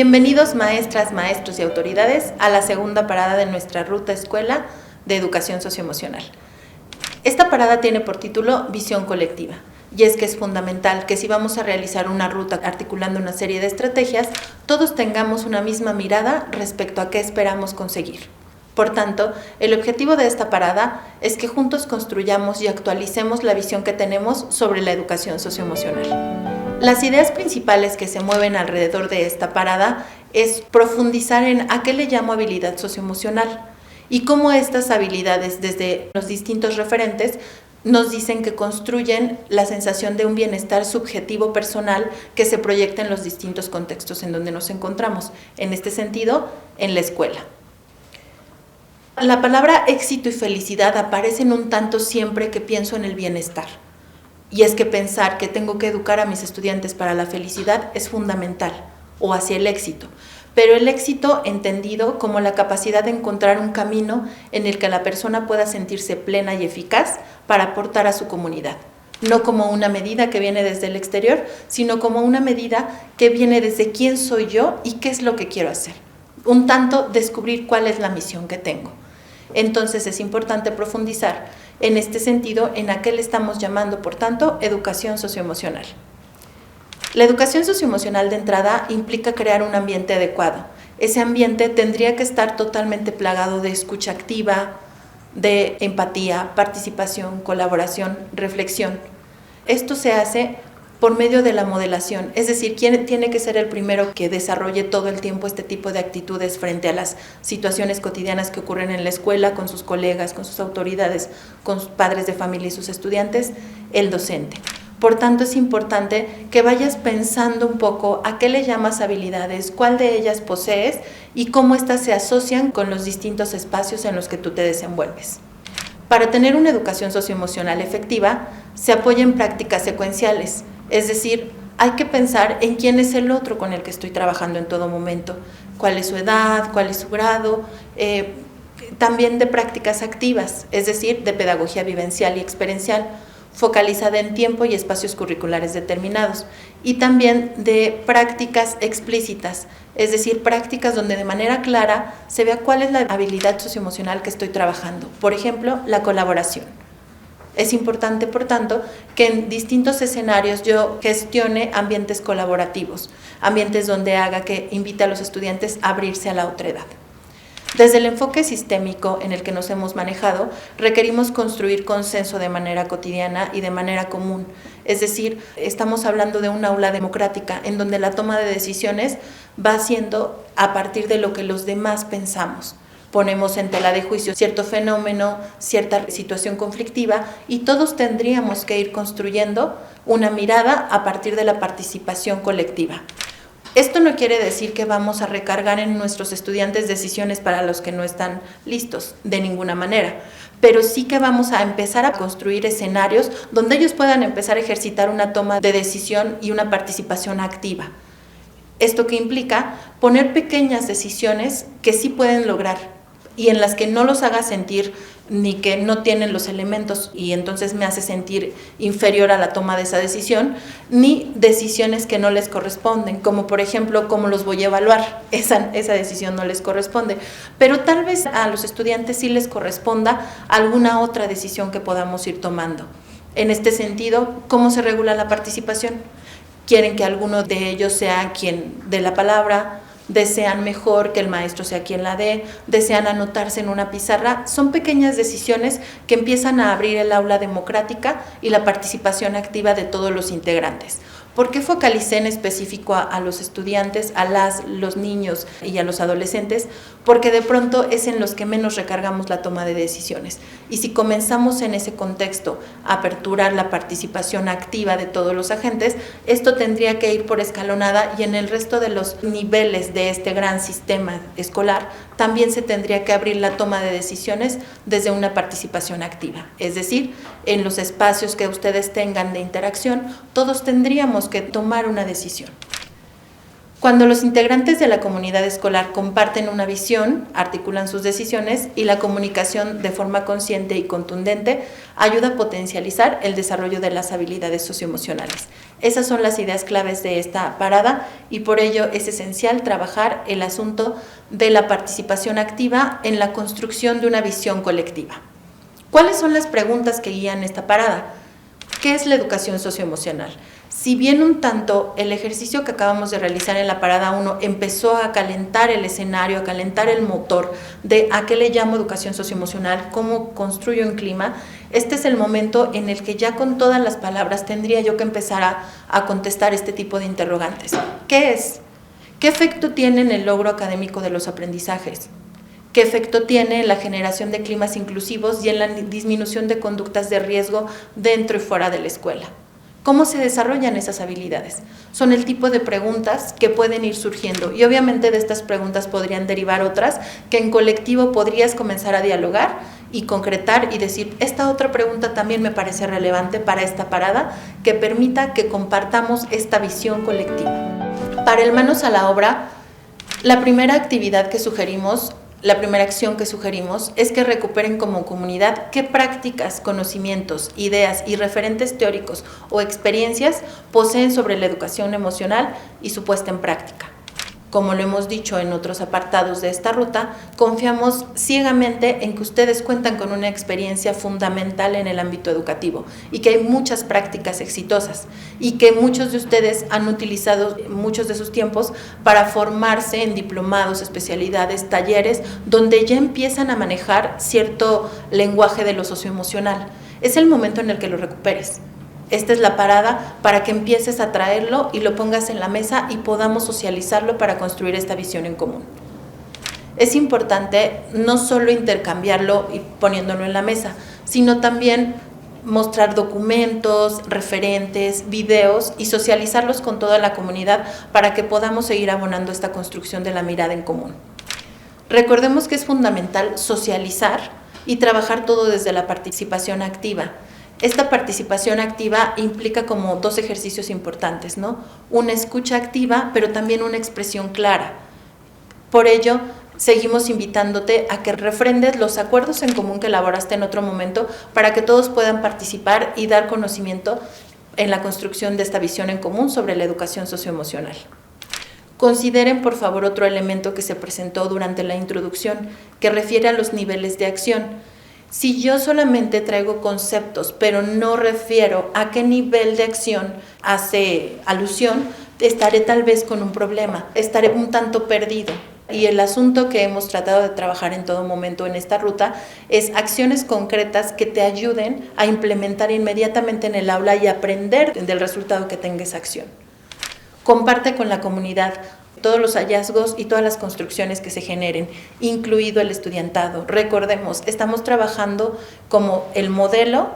Bienvenidos maestras, maestros y autoridades a la segunda parada de nuestra ruta escuela de educación socioemocional. Esta parada tiene por título Visión Colectiva, y es que es fundamental que si vamos a realizar una ruta articulando una serie de estrategias, todos tengamos una misma mirada respecto a qué esperamos conseguir. Por tanto, el objetivo de esta parada es que juntos construyamos y actualicemos la visión que tenemos sobre la educación socioemocional. Las ideas principales que se mueven alrededor de esta parada es profundizar en a qué le llamo habilidad socioemocional y cómo estas habilidades desde los distintos referentes nos dicen que construyen la sensación de un bienestar subjetivo personal que se proyecta en los distintos contextos en donde nos encontramos, en este sentido, en la escuela. La palabra éxito y felicidad aparecen un tanto siempre que pienso en el bienestar. Y es que pensar que tengo que educar a mis estudiantes para la felicidad es fundamental, o hacia el éxito. Pero el éxito entendido como la capacidad de encontrar un camino en el que la persona pueda sentirse plena y eficaz para aportar a su comunidad. No como una medida que viene desde el exterior, sino como una medida que viene desde quién soy yo y qué es lo que quiero hacer. Un tanto descubrir cuál es la misión que tengo. Entonces es importante profundizar en este sentido en a qué le estamos llamando, por tanto, educación socioemocional. La educación socioemocional de entrada implica crear un ambiente adecuado. Ese ambiente tendría que estar totalmente plagado de escucha activa, de empatía, participación, colaboración, reflexión. Esto se hace por medio de la modelación, es decir, ¿quién tiene que ser el primero que desarrolle todo el tiempo este tipo de actitudes frente a las situaciones cotidianas que ocurren en la escuela, con sus colegas, con sus autoridades, con sus padres de familia y sus estudiantes? El docente. Por tanto, es importante que vayas pensando un poco a qué le llamas habilidades, cuál de ellas posees y cómo éstas se asocian con los distintos espacios en los que tú te desenvuelves. Para tener una educación socioemocional efectiva, se apoya en prácticas secuenciales. Es decir, hay que pensar en quién es el otro con el que estoy trabajando en todo momento, cuál es su edad, cuál es su grado, también de prácticas activas, es decir, de pedagogía vivencial y experiencial, focalizada en tiempo y espacios curriculares determinados, y también de prácticas explícitas, es decir, prácticas donde de manera clara se vea cuál es la habilidad socioemocional que estoy trabajando. Por ejemplo, la colaboración. Es importante, por tanto, que en distintos escenarios yo gestione ambientes colaborativos, ambientes donde haga que invite a los estudiantes a abrirse a la otredad. Desde el enfoque sistémico en el que nos hemos manejado, requerimos construir consenso de manera cotidiana y de manera común. Es decir, estamos hablando de un aula democrática en donde la toma de decisiones va siendo a partir de lo que los demás pensamos. Ponemos en tela de juicio cierto fenómeno, cierta situación conflictiva y todos tendríamos que ir construyendo una mirada a partir de la participación colectiva. Esto no quiere decir que vamos a recargar en nuestros estudiantes decisiones para los que no están listos, de ninguna manera, pero sí que vamos a empezar a construir escenarios donde ellos puedan empezar a ejercitar una toma de decisión y una participación activa. Esto que implica poner pequeñas decisiones que sí pueden lograr y en las que no los haga sentir ni que no tienen los elementos y entonces me hace sentir inferior a la toma de esa decisión, ni decisiones que no les corresponden, como por ejemplo, ¿cómo los voy a evaluar? Esa decisión no les corresponde, pero tal vez a los estudiantes sí les corresponda alguna otra decisión que podamos ir tomando. En este sentido, ¿cómo se regula la participación? ¿Quieren que alguno de ellos sea quien dé la palabra? ¿Desean mejor que el maestro sea quien la dé? ¿Desean anotarse en una pizarra? Son pequeñas decisiones que empiezan a abrir el aula democrática y la participación activa de todos los integrantes. ¿Por qué focalicé en específico a los estudiantes, a los niños y a los adolescentes? Porque de pronto es en los que menos recargamos la toma de decisiones. Y si comenzamos en ese contexto a aperturar la participación activa de todos los agentes, esto tendría que ir por escalonada y en el resto de los niveles de este gran sistema escolar también se tendría que abrir la toma de decisiones desde una participación activa. Es decir, en los espacios que ustedes tengan de interacción, todos tendríamos que tomar una decisión. Cuando los integrantes de la comunidad escolar comparten una visión, articulan sus decisiones y la comunicación de forma consciente y contundente ayuda a potencializar el desarrollo de las habilidades socioemocionales. Esas son las ideas claves de esta parada y por ello es esencial trabajar el asunto de la participación activa en la construcción de una visión colectiva. ¿Cuáles son las preguntas que guían esta parada? ¿Qué es la educación socioemocional? Si bien un tanto el ejercicio que acabamos de realizar en la parada 1 empezó a calentar el escenario, a calentar el motor de a qué le llamo educación socioemocional, cómo construyo un clima, este es el momento en el que ya con todas las palabras tendría yo que empezar a contestar este tipo de interrogantes. ¿Qué es? ¿Qué efecto tiene en el logro académico de los aprendizajes? ¿Qué efecto tiene en la generación de climas inclusivos y en la disminución de conductas de riesgo dentro y fuera de la escuela? ¿Cómo se desarrollan esas habilidades? Son el tipo de preguntas que pueden ir surgiendo y obviamente de estas preguntas podrían derivar otras que en colectivo podrías comenzar a dialogar y concretar y decir, esta otra pregunta también me parece relevante para esta parada que permita que compartamos esta visión colectiva. Para el Manos a la Obra, la primera actividad que sugerimos, la primera acción que sugerimos es que recuperen como comunidad qué prácticas, conocimientos, ideas y referentes teóricos o experiencias poseen sobre la educación emocional y su puesta en práctica. Como lo hemos dicho en otros apartados de esta ruta, confiamos ciegamente en que ustedes cuentan con una experiencia fundamental en el ámbito educativo y que hay muchas prácticas exitosas y que muchos de ustedes han utilizado muchos de sus tiempos para formarse en diplomados, especialidades, talleres, donde ya empiezan a manejar cierto lenguaje de lo socioemocional. Es el momento en el que lo recuperes. Esta es la parada para que empieces a traerlo y lo pongas en la mesa y podamos socializarlo para construir esta visión en común. Es importante no solo intercambiarlo y poniéndolo en la mesa, sino también mostrar documentos, referentes, videos y socializarlos con toda la comunidad para que podamos seguir abonando esta construcción de la mirada en común. Recordemos que es fundamental socializar y trabajar todo desde la participación activa. Esta participación activa implica como dos ejercicios importantes, ¿no? Una escucha activa, pero también una expresión clara. Por ello, seguimos invitándote a que refrendes los acuerdos en común que elaboraste en otro momento para que todos puedan participar y dar conocimiento en la construcción de esta visión en común sobre la educación socioemocional. Consideren, por favor, otro elemento que se presentó durante la introducción, que refiere a los niveles de acción. Si yo solamente traigo conceptos, pero no refiero a qué nivel de acción hace alusión, estaré tal vez con un problema, estaré un tanto perdido. Y el asunto que hemos tratado de trabajar en todo momento en esta ruta es acciones concretas que te ayuden a implementar inmediatamente en el aula y aprender del resultado que tenga esa acción. Comparte con la comunidad todos los hallazgos y todas las construcciones que se generen, incluido el estudiantado. Recordemos, estamos trabajando como el modelo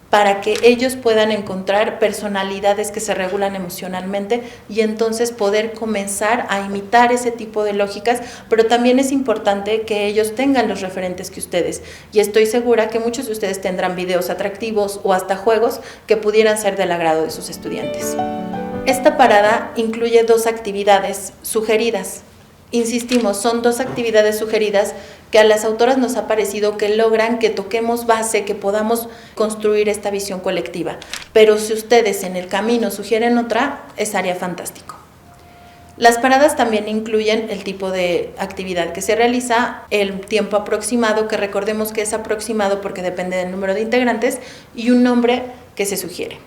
para que ellos puedan encontrar personalidades que se regulan emocionalmente y entonces poder comenzar a imitar ese tipo de lógicas, pero también es importante que ellos tengan los referentes que ustedes, y estoy segura que muchos de ustedes tendrán videos atractivos o hasta juegos que pudieran ser del agrado de sus estudiantes. Esta parada incluye dos actividades sugeridas. Insistimos, son dos actividades sugeridas que a las autoras nos ha parecido que logran que toquemos base, que podamos construir esta visión colectiva. Pero si ustedes en el camino sugieren otra, estaría fantástico. Las paradas también incluyen el tipo de actividad que se realiza, el tiempo aproximado, que recordemos que es aproximado porque depende del número de integrantes, y un nombre que se sugiere.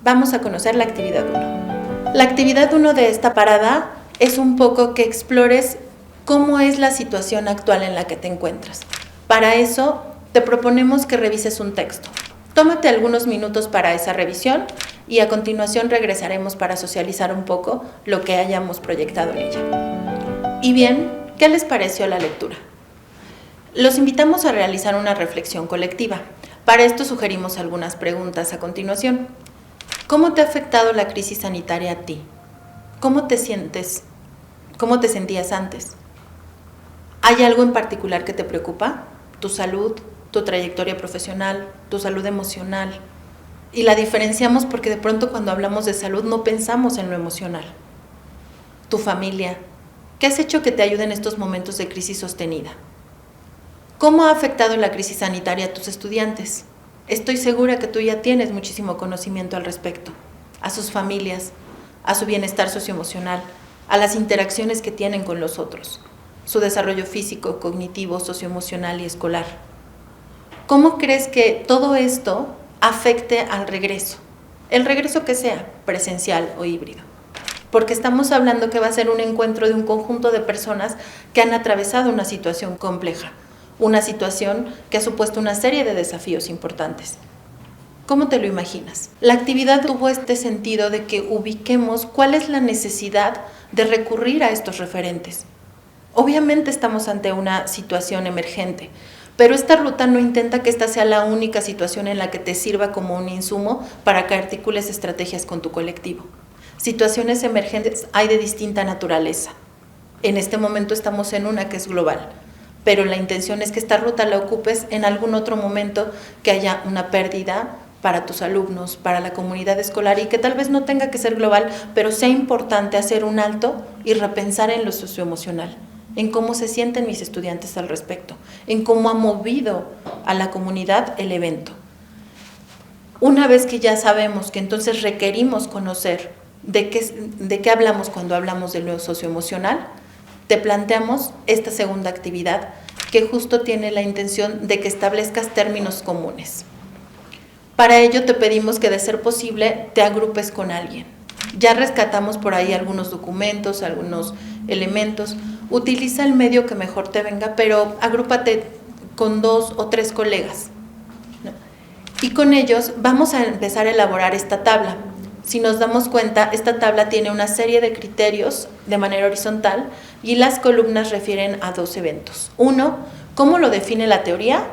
Vamos a conocer la actividad 1. La actividad 1 de esta parada es un poco que explores cómo es la situación actual en la que te encuentras. Para eso, te proponemos que revises un texto. Tómate algunos minutos para esa revisión y a continuación regresaremos para socializar un poco lo que hayamos proyectado en ella. Y bien, ¿qué les pareció la lectura? Los invitamos a realizar una reflexión colectiva. Para esto sugerimos algunas preguntas a continuación. ¿Cómo te ha afectado la crisis sanitaria a ti? ¿Cómo te sientes? ¿Cómo te sentías antes? ¿Hay algo en particular que te preocupa? ¿Tu salud, tu trayectoria profesional, tu salud emocional? Y la diferenciamos porque de pronto cuando hablamos de salud no pensamos en lo emocional. tu familia. ¿Qué has hecho que te ayude en estos momentos de crisis sostenida? ¿Cómo ha afectado la crisis sanitaria a tus estudiantes? Estoy segura que tú ya tienes muchísimo conocimiento al respecto. A sus familias, a su bienestar socioemocional, a las interacciones que tienen con los otros, su desarrollo físico, cognitivo, socioemocional y escolar. ¿Cómo crees que todo esto afecte al regreso? El regreso que sea, presencial o híbrido. Porque estamos hablando que va a ser un encuentro de un conjunto de personas que han atravesado una situación compleja, una situación que ha supuesto una serie de desafíos importantes. ¿Cómo te lo imaginas? La actividad tuvo este sentido de que ubiquemos cuál es la necesidad de recurrir a estos referentes. Obviamente estamos ante una situación emergente, pero esta ruta no intenta que esta sea la única situación en la que te sirva como un insumo para que articules estrategias con tu colectivo. Situaciones emergentes hay de distinta naturaleza. En este momento estamos en una que es global, pero la intención es que esta ruta la ocupes en algún otro momento que haya una pérdida para tus alumnos, para la comunidad escolar y que tal vez no tenga que ser global, pero sea importante hacer un alto y repensar en lo socioemocional, en cómo se sienten mis estudiantes al respecto, en cómo ha movido a la comunidad el evento. Una vez que ya sabemos que entonces requerimos conocer de qué hablamos cuando hablamos del lo socioemocional, te planteamos esta segunda actividad que justo tiene la intención de que establezcas términos comunes. Para ello te pedimos que de ser posible te agrupes con alguien. Ya rescatamos por ahí algunos documentos, algunos elementos. Utiliza el medio que mejor te venga, pero agrúpate con 2 o 3 colegas, ¿no? Y con ellos vamos a empezar a elaborar esta tabla. Si nos damos cuenta, esta tabla tiene una serie de criterios de manera horizontal y las columnas refieren a 2 eventos. Uno, cómo lo define la teoría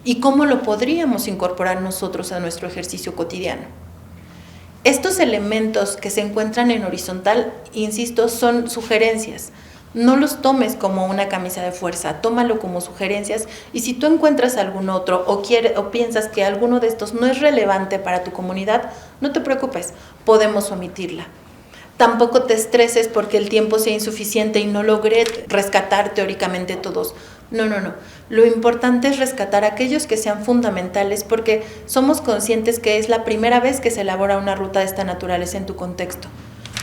y cómo lo podríamos incorporar nosotros a nuestro ejercicio cotidiano. Estos elementos que se encuentran en horizontal, insisto, son sugerencias. No los tomes como una camisa de fuerza, tómalo como sugerencias y si tú encuentras algún otro o piensas que alguno de estos no es relevante para tu comunidad, no te preocupes, podemos omitirla. Tampoco te estreses porque el tiempo sea insuficiente y no logré rescatar teóricamente todos. No. Lo importante es rescatar aquellos que sean fundamentales porque somos conscientes que es la primera vez que se elabora una ruta de esta naturaleza en tu contexto.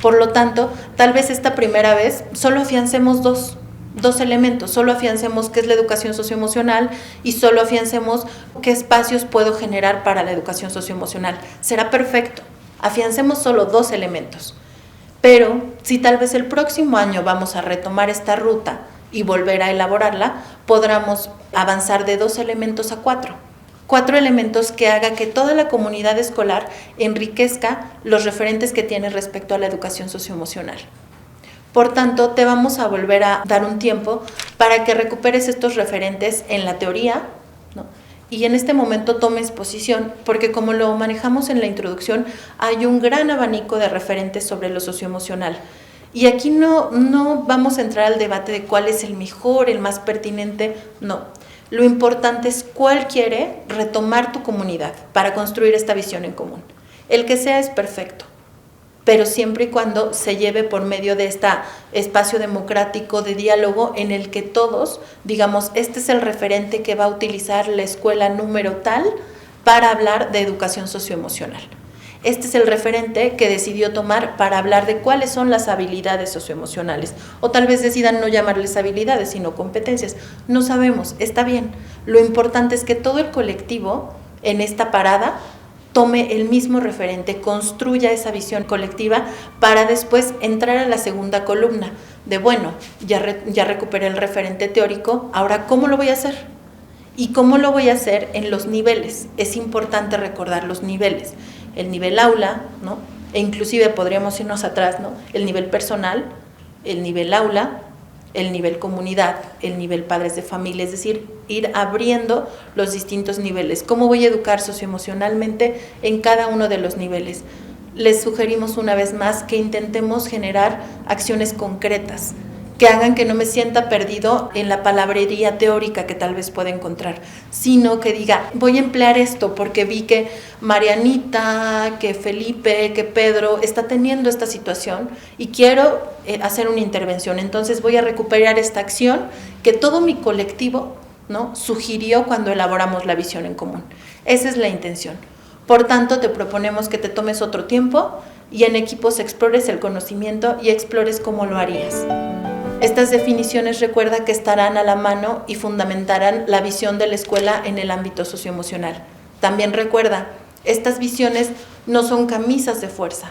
Por lo tanto, tal vez esta primera vez solo afiancemos dos elementos, solo afiancemos qué es la educación socioemocional y solo afiancemos qué espacios puedo generar para la educación socioemocional. Será perfecto, afiancemos solo 2 elementos. Pero si tal vez el próximo año vamos a retomar esta ruta y volver a elaborarla, podremos avanzar de 2 elementos a 4. 4 elementos que haga que toda la comunidad escolar enriquezca los referentes que tiene respecto a la educación socioemocional. Por tanto, te vamos a volver a dar un tiempo para que recuperes estos referentes en la teoría, ¿no? Y en este momento tomes posición, porque como lo manejamos en la introducción, hay un gran abanico de referentes sobre lo socioemocional. Y aquí no vamos a entrar al debate de cuál es el mejor, el más pertinente, no. Lo importante es cuál quiere retomar tu comunidad para construir esta visión en común. El que sea es perfecto, pero siempre y cuando se lleve por medio de este espacio democrático de diálogo en el que todos, digamos, este es el referente que va a utilizar la escuela número tal para hablar de educación socioemocional. Este es el referente que decidió tomar para hablar de cuáles son las habilidades socioemocionales. O tal vez decidan no llamarles habilidades, sino competencias. No sabemos, está bien. Lo importante es que todo el colectivo en esta parada tome el mismo referente, construya esa visión colectiva para después entrar a la segunda columna de, bueno, ya recuperé el referente teórico, ahora ¿cómo lo voy a hacer? ¿Y cómo lo voy a hacer en los niveles? Es importante recordar los niveles. El nivel aula, ¿no? E inclusive podríamos irnos atrás, ¿no? El nivel personal, el nivel aula, el nivel comunidad, el nivel padres de familia, es decir, ir abriendo los distintos niveles. ¿Cómo voy a educar socioemocionalmente en cada uno de los niveles? Les sugerimos una vez más que intentemos generar acciones concretas, que hagan que no me sienta perdido en la palabrería teórica que tal vez pueda encontrar, sino que diga, voy a emplear esto porque vi que Marianita, que Felipe, que Pedro está teniendo esta situación y quiero hacer una intervención. Entonces voy a recuperar esta acción que todo mi colectivo, ¿no?, sugirió cuando elaboramos la visión en común. Esa es la intención. Por tanto, te proponemos que te tomes otro tiempo y en equipos explores el conocimiento y explores cómo lo harías. Estas definiciones, recuerda que estarán a la mano y fundamentarán la visión de la escuela en el ámbito socioemocional. También recuerda, estas visiones no son camisas de fuerza.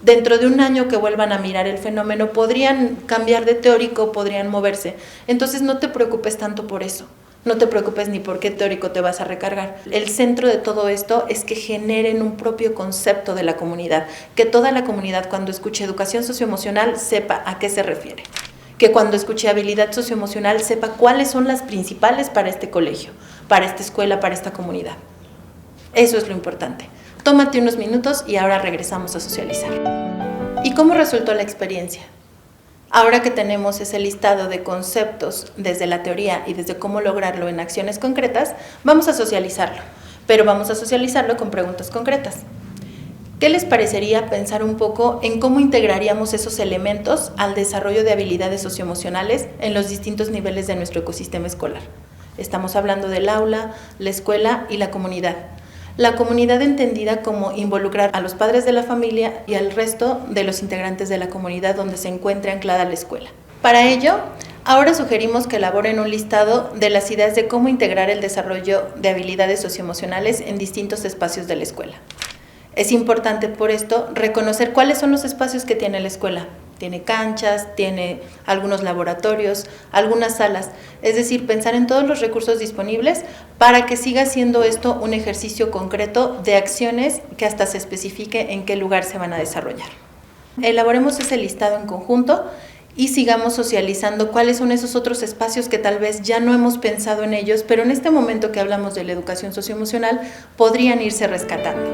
Dentro de un año que vuelvan a mirar el fenómeno, podrían cambiar de teórico, podrían moverse. Entonces no te preocupes tanto por eso. No te preocupes ni por qué teórico te vas a recargar. El centro de todo esto es que generen un propio concepto de la comunidad, que toda la comunidad cuando escuche educación socioemocional sepa a qué se refiere. Que cuando escuche habilidad socioemocional sepa cuáles son las principales para este colegio, para esta escuela, para esta comunidad. Eso es lo importante. Tómate unos minutos y ahora regresamos a socializar. ¿Y cómo resultó la experiencia? Ahora que tenemos ese listado de conceptos desde la teoría y desde cómo lograrlo en acciones concretas, vamos a socializarlo, pero vamos a socializarlo con preguntas concretas. ¿Qué les parecería pensar un poco en cómo integraríamos esos elementos al desarrollo de habilidades socioemocionales en los distintos niveles de nuestro ecosistema escolar? Estamos hablando del aula, la escuela y la comunidad. La comunidad entendida como involucrar a los padres de la familia y al resto de los integrantes de la comunidad donde se encuentre anclada la escuela. Para ello, ahora sugerimos que elaboren un listado de las ideas de cómo integrar el desarrollo de habilidades socioemocionales en distintos espacios de la escuela. Es importante por esto reconocer cuáles son los espacios que tiene la escuela. Tiene canchas, tiene algunos laboratorios, algunas salas. Es decir, pensar en todos los recursos disponibles para que siga siendo esto un ejercicio concreto de acciones que hasta se especifique en qué lugar se van a desarrollar. Elaboremos ese listado en conjunto y sigamos socializando cuáles son esos otros espacios que tal vez ya no hemos pensado en ellos, pero en este momento que hablamos de la educación socioemocional podrían irse rescatando.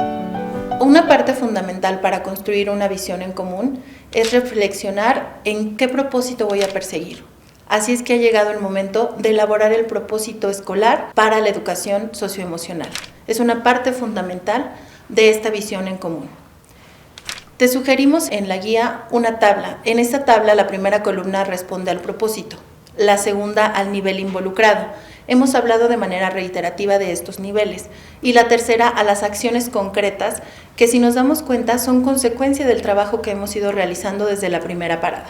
Una parte fundamental para construir una visión en común es reflexionar en qué propósito voy a perseguir. Así es que ha llegado el momento de elaborar el propósito escolar para la educación socioemocional. Es una parte fundamental de esta visión en común. Te sugerimos en la guía una tabla. En esta tabla la primera columna responde al propósito, la segunda al nivel involucrado. Hemos hablado de manera reiterativa de estos niveles. Y la tercera a las acciones concretas que, si nos damos cuenta, son consecuencia del trabajo que hemos ido realizando desde la primera parada.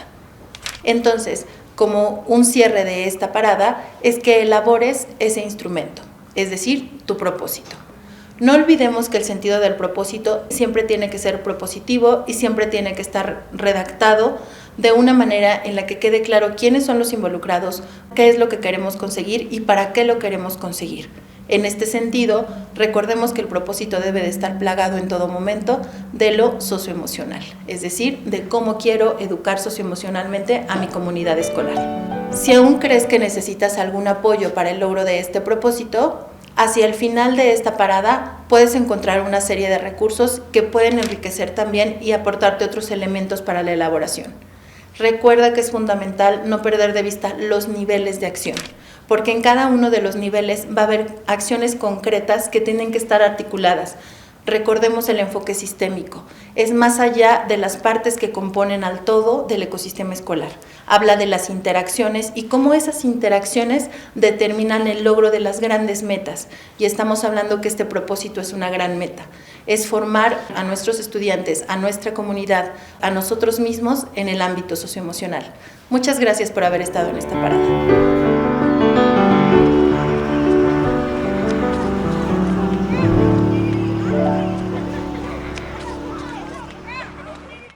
Entonces, como un cierre de esta parada, es que elabores ese instrumento, es decir, tu propósito. No olvidemos que el sentido del propósito siempre tiene que ser propositivo y siempre tiene que estar redactado de una manera en la que quede claro quiénes son los involucrados, qué es lo que queremos conseguir y para qué lo queremos conseguir. En este sentido, recordemos que el propósito debe de estar plagado en todo momento de lo socioemocional, es decir, de cómo quiero educar socioemocionalmente a mi comunidad escolar. Si aún crees que necesitas algún apoyo para el logro de este propósito, hacia el final de esta parada puedes encontrar una serie de recursos que pueden enriquecer también y aportarte otros elementos para la elaboración. Recuerda que es fundamental no perder de vista los niveles de acción, porque en cada uno de los niveles va a haber acciones concretas que tienen que estar articuladas. Recordemos el enfoque sistémico. Es más allá de las partes que componen al todo del ecosistema escolar. Habla de las interacciones y cómo esas interacciones determinan el logro de las grandes metas. Y estamos hablando que este propósito es una gran meta. Es formar a nuestros estudiantes, a nuestra comunidad, a nosotros mismos en el ámbito socioemocional. Muchas gracias por haber estado en esta parada.